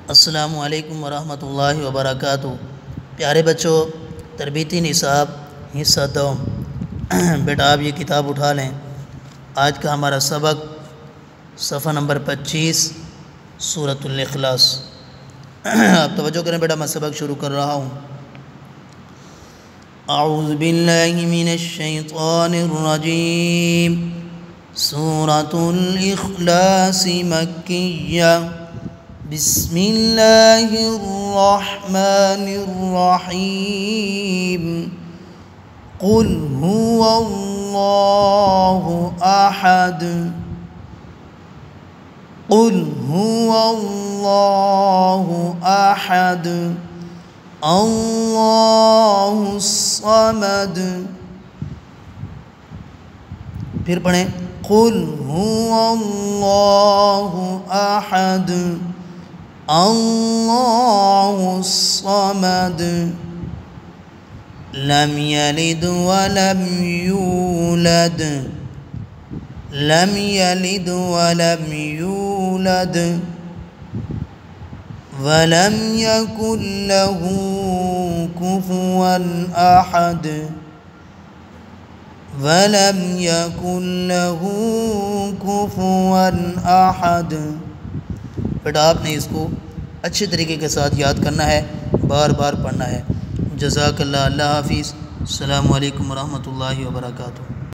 السلام علیکم ورحمۃ اللہ وبرکاتہ۔ پیارے بچوں، تربیتی نصاب حصہ دوم، بیٹا آپ یہ کتاب اٹھا لیں۔ آج کا ہمارا سبق صفحہ نمبر 25 سورۃ الاخلاص۔ آپ توجہ کریں بیٹا، میں سبق شروع کر رہا ہوں۔ اعوذ باللہ من الشیطان الرجیم۔ سورۃ الاخلاص مکیہ۔ بسم اللہ الرحمن الرحیم۔ قل هو اللہ احد۔ قل هو اللہ احد اللہ الصمد۔ پھر پڑھیں، قل هو اللہ احد اللہ الصمد۔ لم یلد ولم یولد۔ لم یلد ولم یولد ولم یکن له کفوا احد۔ ولم یکن له کفوا احد۔ بیٹا آپ نے اس کو اچھے طریقے کے ساتھ یاد کرنا ہے، بار بار پڑھنا ہے۔ جزاک اللہ۔ اللہ حافظ۔ السلام علیکم ورحمۃ اللہ وبرکاتہ۔